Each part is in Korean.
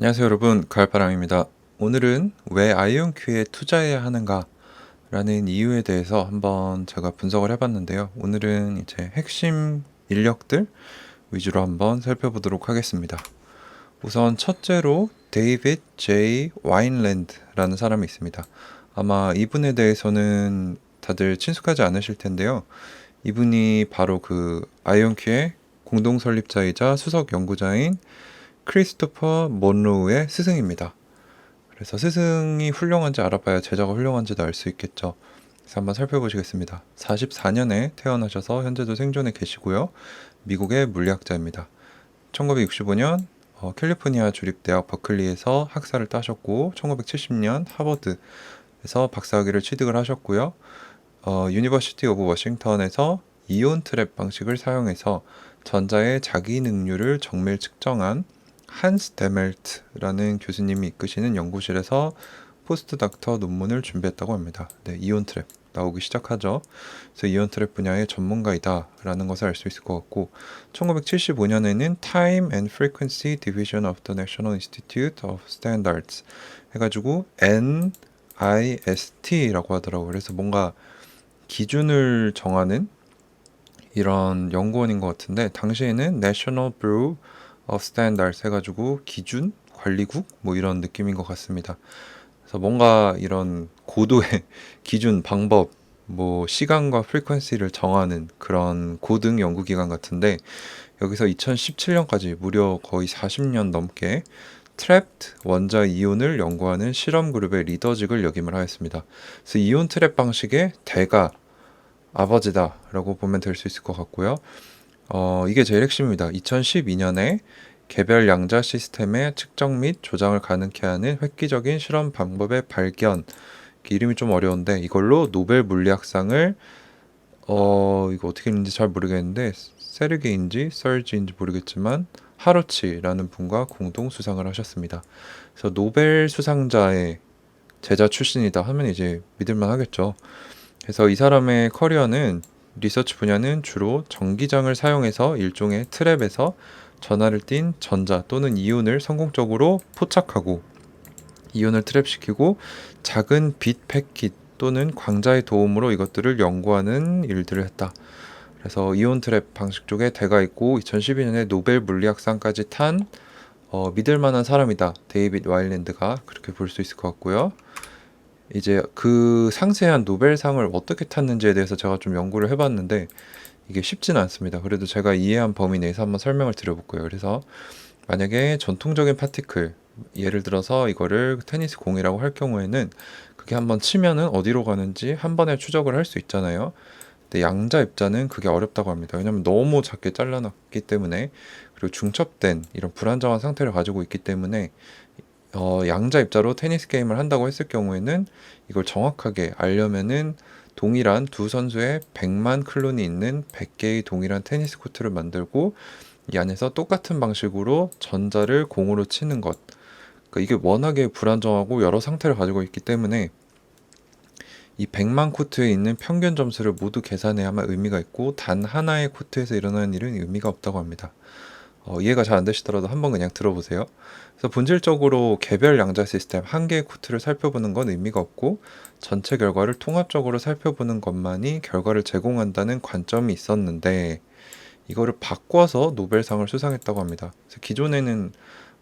안녕하세요 여러분, 가을바람입니다. 오늘은 왜 아이온큐에 투자해야 하는가 라는 이유에 대해서 한번 제가 분석을 해봤는데요. 오늘은 이제 핵심 인력들 위주로 한번 살펴보도록 하겠습니다. 우선 첫째로 데이빗 J. 와인랜드라는 사람이 있습니다. 아마 이분에 대해서는 다들 친숙하지 않으실 텐데요. 이분이 바로 그 아이온큐의 공동 설립자이자 수석 연구자인 크리스토퍼 먼로우의 스승입니다. 그래서 스승이 훌륭한지 알아봐야 제자가 훌륭한지도 알 수 있겠죠. 그래서 한번 살펴보시겠습니다. 44년에 태어나셔서 현재도 생존해 계시고요. 미국의 물리학자입니다. 1965년 캘리포니아 주립대학 버클리에서 학사를 따셨고 1970년 하버드에서 박사학위를 취득을 하셨고요. 유니버시티 오브 워싱턴에서 이온 트랩 방식을 사용해서 전자의 자기 능률을 정밀 측정한 한스 데멜트라는 교수님이 이끄시는 연구실에서 포스트 닥터 논문을 준비했다고 합니다. 네, 이온 트랩 나오기 시작하죠. 그래서 이온 트랩 분야의 전문가이다라는 것을 알 수 있을 것 같고 1975년에는 Time and Frequency Division of the National Institute of Standards 해가지고 NIST라고 하더라고요. 그래서 뭔가 기준을 정하는 이런 연구원인 것 같은데 당시에는 National Bureau of Standards 해가지고 기준 관리국 뭐 이런 느낌인 것 같습니다. 그래서 뭔가 이런 고도의 기준 방법 뭐 시간과 프리퀀시를 정하는 그런 고등 연구기관 같은데 여기서 2017년까지 무려 거의 40년 넘게 트랩트 원자 이온을 연구하는 실험 그룹의 리더직을 역임을 하였습니다. 그래서 이온 트랩 방식의 대가 아버지다라고 보면 될 수 있을 것 같고요. 이게 제일 핵심입니다. 2012년에 개별 양자 시스템의 측정 및 조작을 가능케 하는 획기적인 실험 방법의 발견. 이름이 좀 어려운데 이걸로 노벨 물리학상을 이거 어떻게 읽는지 잘 모르겠는데 세르게인지 썰지인지 모르겠지만 하루치라는 분과 공동 수상을 하셨습니다. 그래서 노벨 수상자의 제자 출신이다 하면 이제 믿을만 하겠죠. 그래서 이 사람의 커리어는 리서치 분야는 주로 전기장을 사용해서 일종의 트랩에서 전하를 띤 전자 또는 이온을 성공적으로 포착하고 이온을 트랩시키고 작은 빛 패킷 또는 광자의 도움으로 이것들을 연구하는 일들을 했다. 그래서 이온 트랩 방식 쪽에 대가 있고 2012년에 노벨 물리학상까지 탄 믿을 만한 사람이다. 데이빗 와일랜드가 그렇게 볼 수 있을 것 같고요. 이제 그 상세한 노벨상을 어떻게 탔는지에 대해서 제가 좀 연구를 해봤는데 이게 쉽지는 않습니다. 그래도 제가 이해한 범위 내에서 한번 설명을 드려볼 거예요. 그래서 만약에 전통적인 파티클, 예를 들어서 이거를 테니스 공이라고 할 경우에는 그게 한번 치면은 어디로 가는지 한 번에 추적을 할 수 있잖아요. 근데 양자 입자는 그게 어렵다고 합니다. 왜냐면 너무 작게 잘라놨기 때문에 그리고 중첩된 이런 불안정한 상태를 가지고 있기 때문에 양자 입자로 테니스 게임을 한다고 했을 경우에는 이걸 정확하게 알려면은 동일한 두 선수의 100만 클론이 있는 100개의 동일한 테니스 코트를 만들고 이 안에서 똑같은 방식으로 전자를 공으로 치는 것. 그러니까 이게 워낙에 불안정하고 여러 상태를 가지고 있기 때문에 이 100만 코트에 있는 평균 점수를 모두 계산해야만 의미가 있고 단 하나의 코트에서 일어나는 일은 의미가 없다고 합니다. 이해가 잘 안 되시더라도 한번 그냥 들어보세요. 그래서 본질적으로 개별 양자 시스템 한 개의 코트를 살펴보는 건 의미가 없고 전체 결과를 통합적으로 살펴보는 것만이 결과를 제공한다는 관점이 있었는데 이거를 바꿔서 노벨상을 수상했다고 합니다. 그래서 기존에는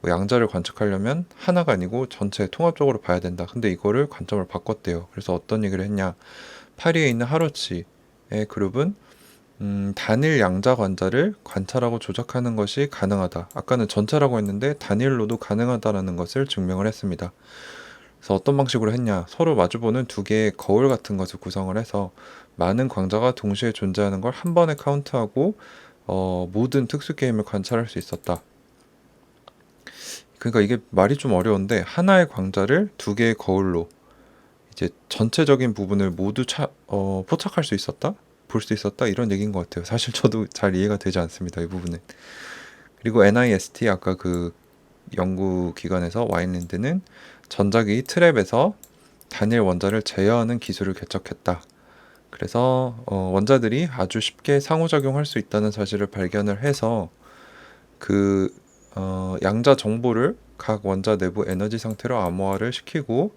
뭐 양자를 관측하려면 하나가 아니고 전체 통합적으로 봐야 된다. 근데 이거를 관점을 바꿨대요. 그래서 어떤 얘기를 했냐? 파리에 있는 하루치의 그룹은 단일 양자 관자를 관찰하고 조작하는 것이 가능하다. 아까는 전체라고 했는데 단일로도 가능하다라는 것을 증명을 했습니다. 그래서 어떤 방식으로 했냐? 서로 마주보는 두 개의 거울 같은 것을 구성을 해서 많은 광자가 동시에 존재하는 걸 한 번에 카운트하고 모든 특수 게임을 관찰할 수 있었다. 그러니까 이게 말이 좀 어려운데 하나의 광자를 두 개의 거울로 이제 전체적인 부분을 모두 포착할 수 있었다? 볼 수 있었다? 이런 얘기인 것 같아요. 사실 저도 잘 이해가 되지 않습니다. 이 부분은. 그리고 NIST 아까 그 연구기관에서 와인랜드는 전자기 트랩에서 단일 원자를 제어하는 기술을 개척했다. 그래서 원자들이 아주 쉽게 상호작용할 수 있다는 사실을 발견을 해서 그 양자 정보를 각 원자 내부 에너지 상태로 암호화를 시키고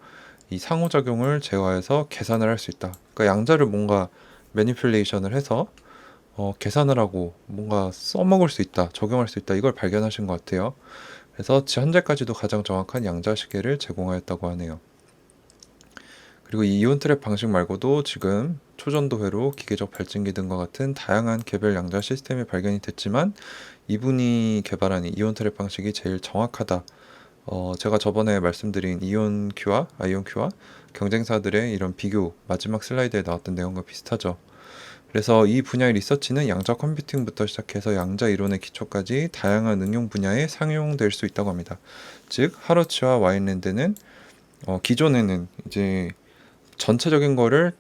이 상호작용을 제어해서 계산을 할 수 있다. 그러니까 양자를 뭔가 매니플레이션을 해서 계산을 하고 뭔가 써먹을 수 있다, 적용할 수 있다, 이걸 발견하신 것 같아요. 그래서 현재까지도 가장 정확한 양자 시계를 제공하였다고 하네요. 그리고 이 이온 트랩 방식 말고도 지금 초전도회로 기계적 발진기 등과 같은 다양한 개별 양자 시스템이 발견이 됐지만 이분이 개발한 이온 트랩 방식이 제일 정확하다. 제가 저번에 말씀드린 이온 큐와 아이온 큐와 경쟁사들의 이런 비교 마지막 슬라이드에 나왔던 내용과 비슷하죠. 그래서 이 분야의 리서치는 양자 컴퓨팅부터 시작해서 양자 이론의 기초까지 다양한 응용 분야에 상용될 수 있다고 합니다. 즉 하러츠와 와인랜드는 기존에는 이제 전체적인 거를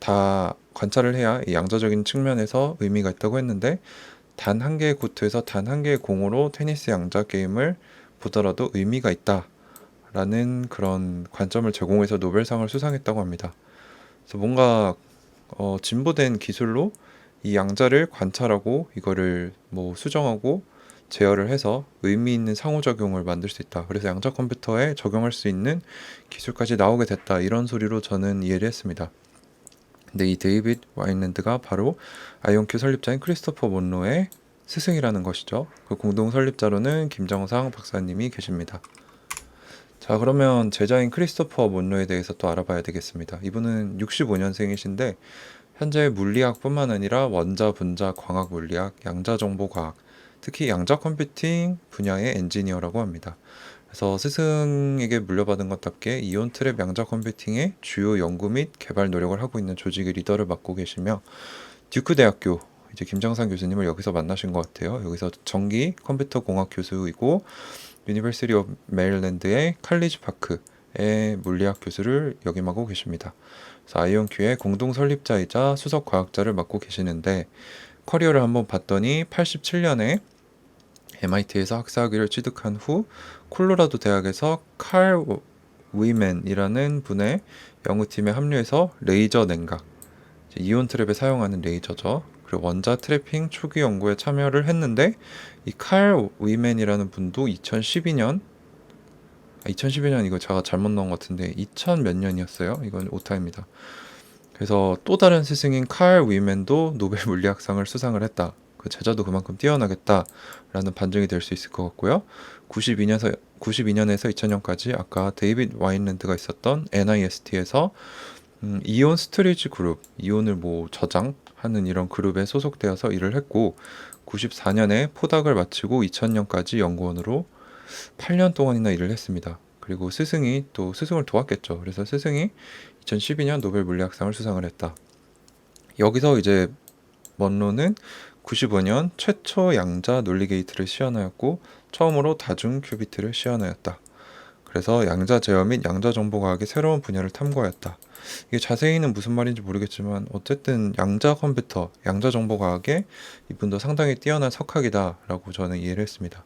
다 관찰을 해야 이 양자적인 측면에서 의미가 있다고 했는데 단 한 개의 코트에서 단 한 개의 공으로 테니스 양자 게임을 보더라도 의미가 있다라는 그런 관점을 제공해서 노벨상을 수상했다고 합니다. 그래서 뭔가 진보된 기술로 이 양자를 관찰하고 이거를 뭐 수정하고 제어를 해서 의미 있는 상호작용을 만들 수 있다. 그래서 양자 컴퓨터에 적용할 수 있는 기술까지 나오게 됐다. 이런 소리로 저는 이해를 했습니다. 근데 이 데이빗 와인랜드가 바로 아이온큐 설립자인 크리스토퍼 몬로의 스승이라는 것이죠. 그 공동 설립자로는 김정상 박사님이 계십니다. 자, 그러면 제자인 크리스토퍼 몬로에 대해서 또 알아봐야 되겠습니다. 이분은 65년생이신데 현재 물리학뿐만 아니라 원자, 분자, 광학 물리학, 양자 정보 과학, 특히 양자 컴퓨팅 분야의 엔지니어라고 합니다. 그래서 스승에게 물려받은 것답게 이온 트랩 양자 컴퓨팅의 주요 연구 및 개발 노력을 하고 있는 조직의 리더를 맡고 계시며 듀크 대학교 이제 김정상 교수님을 여기서 만나신 것 같아요. 여기서 전기 컴퓨터 공학 교수이고 유니버시티 오브 메릴랜드의 칼리지 파크의 물리학 교수를 역임하고 계십니다. 그래서 아이온큐의 공동 설립자이자 수석 과학자를 맡고 계시는데 커리어를 한번 봤더니 87년에 MIT에서 학사학위를 취득한 후 콜로라도 대학에서 칼 위맨이라는 분의 연구팀에 합류해서 레이저 냉각, 이온 트랩에 사용하는 레이저죠. 그리고 원자 트래핑 초기 연구에 참여를 했는데 이 칼 위맨이라는 분도 2012년 이거 제가 잘못 넣은 것 같은데 2000 몇 년이었어요. 이건 오타입니다. 그래서 또 다른 스승인 칼 위맨도 노벨 물리학상을 수상을 했다. 그 제자도 그만큼 뛰어나겠다라는 반증이 될 수 있을 것 같고요. 92년에서 2000년까지 아까 데이빗 와인랜드가 있었던 NIST에서 이온 스토리지 그룹, 이온을 뭐 저장하는 이런 그룹에 소속되어서 일을 했고 94년에 포닥을 마치고 2000년까지 연구원으로 8년 동안이나 일을 했습니다. 그리고 스승이 또 스승을 도왔겠죠. 그래서 스승이 2012년 노벨 물리학상을 수상을 했다. 여기서 이제 먼로는 95년 최초 양자 논리 게이트를 시연하였고 처음으로 다중 큐비트를 시연하였다. 그래서 양자 제어 및 양자 정보 과학의 새로운 분야를 탐구하였다. 이게 자세히는 무슨 말인지 모르겠지만 어쨌든 양자 컴퓨터, 양자 정보 과학에 이분도 상당히 뛰어난 석학이다라고 저는 이해를 했습니다.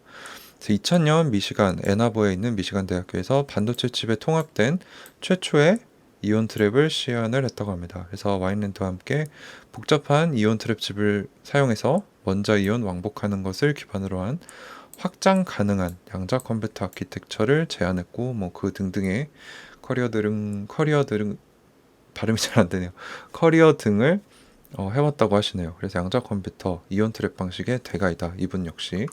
2000년 미시간 애나버에 있는 미시간 대학교에서 반도체 칩에 통합된 최초의 이온 트랩을 시연을 했다고 합니다. 그래서 와인랜드와 함께 복잡한 이온 트랩 칩을 사용해서 원자 이온 왕복하는 것을 기반으로 한 확장 가능한 양자 컴퓨터 아키텍처를 제안했고 뭐 그 등등의 커리어 등을 발음이 잘 안 되네요. 커리어 등을 해왔다고 하시네요. 그래서 양자 컴퓨터 이온 트랩 방식의 대가이다. 이분 역시.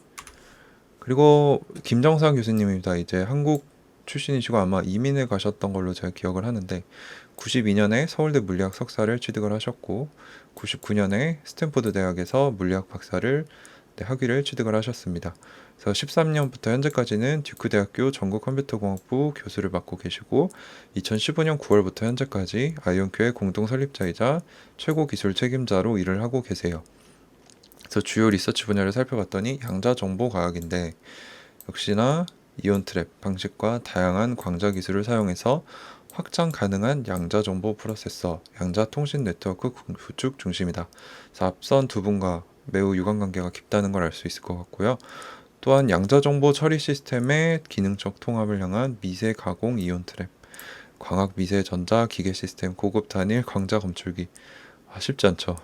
그리고 김정상 교수님입니다. 이제 한국 출신이시고 아마 이민을 가셨던 걸로 제가 기억을 하는데 92년에 서울대 물리학 석사를 취득을 하셨고 99년에 스탠포드 대학에서 물리학 박사를 학위를 취득을 하셨습니다. 그래서 13년부터 현재까지는 듀크 대학교 전국 컴퓨터공학부 교수를 맡고 계시고 2015년 9월부터 현재까지 아이온큐의 공동 설립자이자 최고 기술 책임자로 일을 하고 계세요. 그래서 주요 리서치 분야를 살펴봤더니 양자 정보 과학인데 역시나 이온 트랩 방식과 다양한 광자 기술을 사용해서 확장 가능한 양자 정보 프로세서, 양자 통신 네트워크 구축 중심이다. 그래서 앞선 두 분과 매우 유관관계가 깊다는 걸 알 수 있을 것 같고요. 또한 양자 정보 처리 시스템의 기능적 통합을 향한 미세 가공 이온 트랩, 광학 미세 전자 기계 시스템, 고급 단일 광자 검출기. 쉽지 않죠.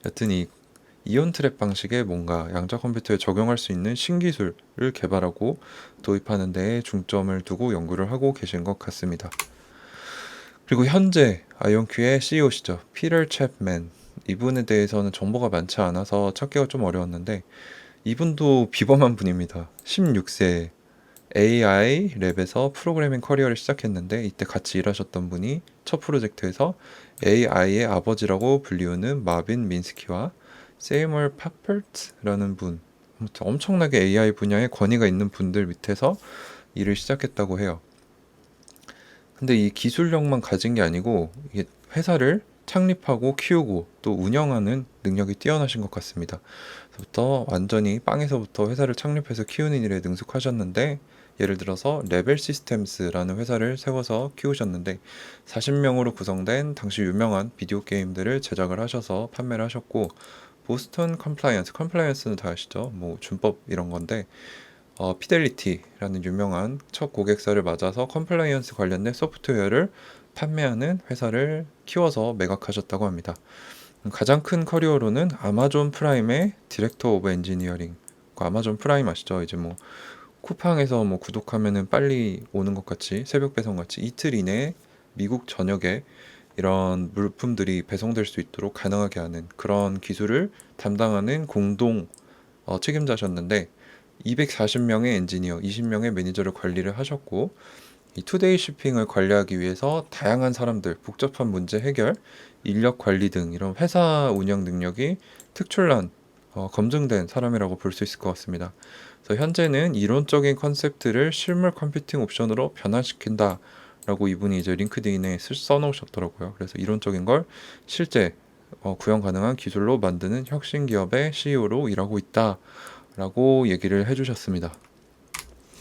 여튼 이 이온 트랩 방식의 뭔가 양자 컴퓨터에 적용할 수 있는 신기술을 개발하고 도입하는 데에 중점을 두고 연구를 하고 계신 것 같습니다. 그리고 현재 아이온큐의 CEO시죠. 피터 챕맨. 이분에 대해서는 정보가 많지 않아서 찾기가 좀 어려웠는데 이분도 비범한 분입니다. 16세 AI 랩에서 프로그래밍 커리어를 시작했는데 이때 같이 일하셨던 분이 첫 프로젝트에서 AI의 아버지라고 불리우는 마빈 민스키와 세이멀 파퍼트라는 분, 엄청나게 AI 분야에 권위가 있는 분들 밑에서 일을 시작했다고 해요. 근데 이 기술력만 가진 게 아니고 이게 회사를 창립하고 키우고 또 운영하는 능력이 뛰어나신 것 같습니다. 그래서부터 완전히 빵에서부터 회사를 창립해서 키우는 일에 능숙하셨는데 예를 들어서 레벨 시스템스라는 회사를 세워서 키우셨는데 40명으로 구성된 당시 유명한 비디오 게임들을 제작을 하셔서 판매를 하셨고 보스턴 컴플라이언스는 다 아시죠? 뭐 준법 이런 건데 피델리티라는 유명한 첫 고객사를 맞아서 컴플라이언스 관련된 소프트웨어를 판매하는 회사를 키워서 매각하셨다고 합니다. 가장 큰 커리어로는 아마존 프라임의 디렉터 오브 엔지니어링. 아마존 프라임 아시죠? 이제 뭐 쿠팡에서 뭐 구독하면은 빨리 오는 것 같이 새벽 배송 같이 이틀 이내에 미국 전역에 이런 물품들이 배송될 수 있도록 가능하게 하는 그런 기술을 담당하는 공동 책임자셨는데 240명의 엔지니어, 20명의 매니저를 관리를 하셨고 이 투데이 쇼핑을 관리하기 위해서 다양한 사람들, 복잡한 문제 해결, 인력 관리 등 이런 회사 운영 능력이 특출난 검증된 사람이라고 볼 수 있을 것 같습니다. 그래서 현재는 이론적인 컨셉트를 실물 컴퓨팅 옵션으로 변화시킨다 라고 이분이 이제 링크드인에 써놓으셨더라고요. 그래서 이론적인 걸 실제 구현 가능한 기술로 만드는 혁신 기업의 CEO로 일하고 있다 라고 얘기를 해주셨습니다.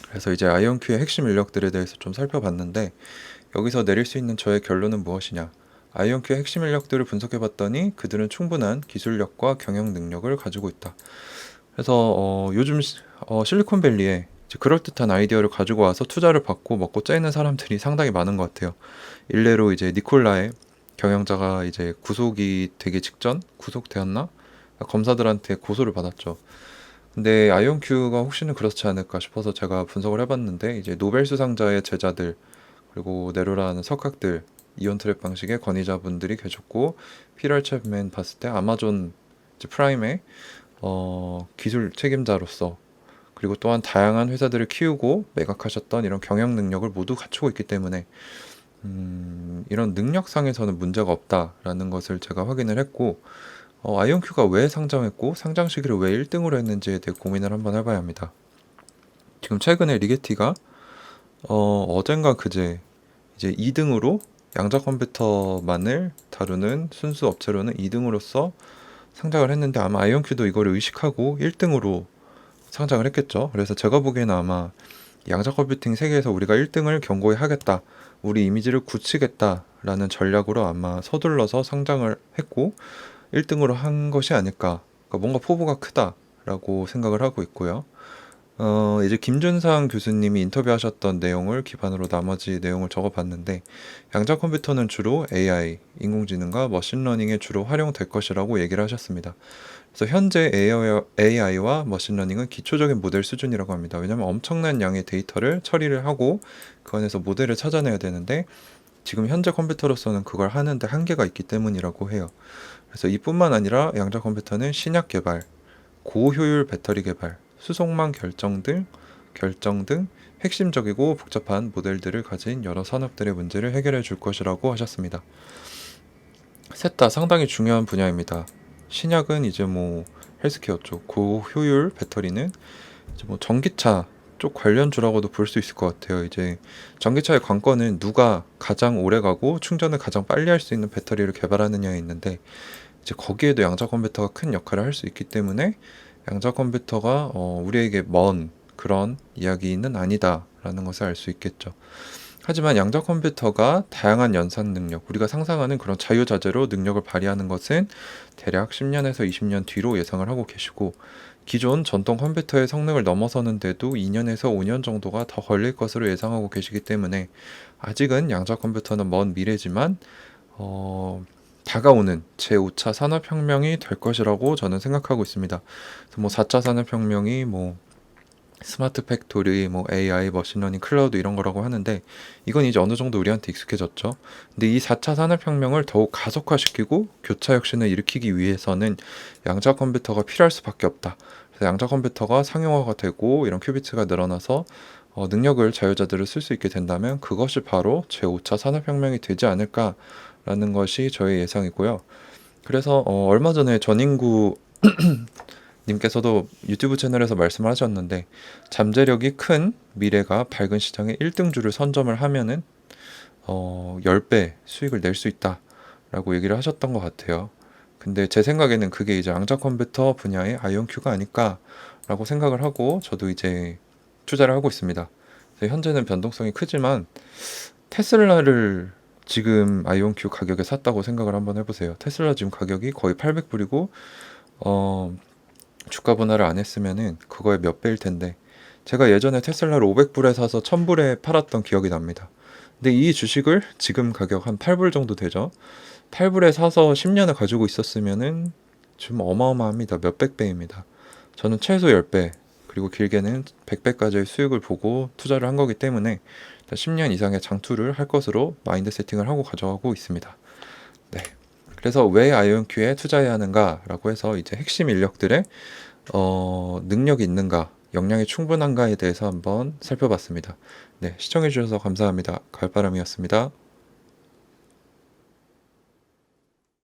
그래서 이제 아이온큐의 핵심 인력들에 대해서 좀 살펴봤는데 여기서 내릴 수 있는 저의 결론은 무엇이냐? 아이온큐의 핵심 인력들을 분석해봤더니 그들은 충분한 기술력과 경영 능력을 가지고 있다. 그래서 요즘 실리콘밸리에 그럴듯한 아이디어를 가지고 와서 투자를 받고 먹고 째는 사람들이 상당히 많은 것 같아요. 일례로 이제 니콜라의 경영자가 이제 구속이 되기 직전 구속되었나? 검사들한테 고소를 받았죠. 근데 아이온큐가 혹시는 그렇지 않을까 싶어서 제가 분석을 해봤는데 이제 노벨 수상자의 제자들 그리고 네로라는 석학들 이온 트랩 방식의 권위자분들이 계셨고 피터 챕맨 봤을 때 아마존 프라임의 기술 책임자로서 그리고 또한 다양한 회사들을 키우고 매각하셨던 이런 경영 능력을 모두 갖추고 있기 때문에 이런 능력상에서는 문제가 없다라는 것을 제가 확인을 했고 아이온큐가 왜 상장했고 상장 시기를 왜 1등으로 했는지에 대해 고민을 한번 해봐야 합니다. 지금 최근에 리게티가 어젠가 그제 이제 2등으로 양자 컴퓨터만을 다루는 순수 업체로는 2등으로서 상장을 했는데 아마 아이온큐도 이거를 의식하고 1등으로 상장을 했겠죠. 그래서 제가 보기에는 아마 양자 컴퓨팅 세계에서 우리가 1등을 견고히 하겠다, 우리 이미지를 굳히겠다라는 전략으로 아마 서둘러서 상장을 했고 1등으로 한 것이 아닐까. 그러니까 뭔가 포부가 크다라고 생각을 하고 있고요. 이제 김준상 교수님이 인터뷰하셨던 내용을 기반으로 나머지 내용을 적어봤는데 양자 컴퓨터는 주로 AI, 인공지능과 머신러닝에 주로 활용될 것이라고 얘기를 하셨습니다. 그래서 현재 AI와 머신러닝은 기초적인 모델 수준이라고 합니다. 왜냐하면 엄청난 양의 데이터를 처리를 하고 그 안에서 모델을 찾아내야 되는데 지금 현재 컴퓨터로서는 그걸 하는데 한계가 있기 때문이라고 해요. 그래서 이뿐만 아니라 양자 컴퓨터는 신약 개발, 고효율 배터리 개발, 수송망 결정 등 핵심적이고 복잡한 모델들을 가진 여러 산업들의 문제를 해결해 줄 것이라고 하셨습니다. 셋 다 상당히 중요한 분야입니다. 신약은 이제 뭐 헬스케어 쪽, 고효율 배터리는 이제 뭐 전기차 쪽 관련주라고도 볼 수 있을 것 같아요. 이제 전기차의 관건은 누가 가장 오래 가고 충전을 가장 빨리 할 수 있는 배터리를 개발하느냐에 있는데 이제 거기에도 양자 컴퓨터가 큰 역할을 할 수 있기 때문에 양자 컴퓨터가 우리에게 먼 그런 이야기는 아니다라는 것을 알 수 있겠죠. 하지만 양자 컴퓨터가 다양한 연산 능력, 우리가 상상하는 그런 자유자재로 능력을 발휘하는 것은 대략 10년에서 20년 뒤로 예상을 하고 계시고 기존 전통 컴퓨터의 성능을 넘어서는데도 2년에서 5년 정도가 더 걸릴 것으로 예상하고 계시기 때문에 아직은 양자 컴퓨터는 먼 미래지만 다가오는 제5차 산업혁명이 될 것이라고 저는 생각하고 있습니다. 그래서 뭐 4차 산업혁명이 뭐 스마트 팩토리, 뭐 AI, 머신러닝, 클라우드 이런 거라고 하는데 이건 이제 어느 정도 우리한테 익숙해졌죠. 근데 이 4차 산업혁명을 더욱 가속화시키고 교차 혁신을 일으키기 위해서는 양자 컴퓨터가 필요할 수밖에 없다. 그래서 양자 컴퓨터가 상용화가 되고 이런 큐비트가 늘어나서 능력을 자유자재로 쓸 수 있게 된다면 그것이 바로 제5차 산업혁명이 되지 않을까라는 것이 저의 예상이고요. 그래서 얼마 전에 전인구 님께서도 유튜브 채널에서 말씀을 하셨는데 잠재력이 큰 미래가 밝은 시장의 1등주를 선점을 하면은 10배 수익을 낼 수 있다라고 얘기를 하셨던 것 같아요. 근데 제 생각에는 그게 이제 앙자 컴퓨터 분야의 아이온큐가 아닐까라고 생각을 하고 저도 이제 투자를 하고 있습니다. 그래서 현재는 변동성이 크지만 테슬라를 지금 아이온큐 가격에 샀다고 생각을 한번 해보세요. 테슬라 지금 가격이 거의 800불이고 주가 분할을 안 했으면은 그거의 몇 배일 텐데 제가 예전에 테슬라를 500불에 사서 1000불에 팔았던 기억이 납니다. 근데 이 주식을 지금 가격 한 8불 정도 되죠. 8불에 사서 10년을 가지고 있었으면은 좀 어마어마합니다. 몇백 배입니다. 저는 최소 10배 그리고 길게는 100배까지의 수익을 보고 투자를 한 거기 때문에 10년 이상의 장투를 할 것으로 마인드 세팅을 하고 가져가고 있습니다. 네. 그래서 왜 아이온큐에 투자해야 하는가라고 해서 이제 핵심 인력들의 능력이 있는가, 역량이 충분한가에 대해서 한번 살펴봤습니다. 네, 시청해주셔서 감사합니다. 가을바람이었습니다.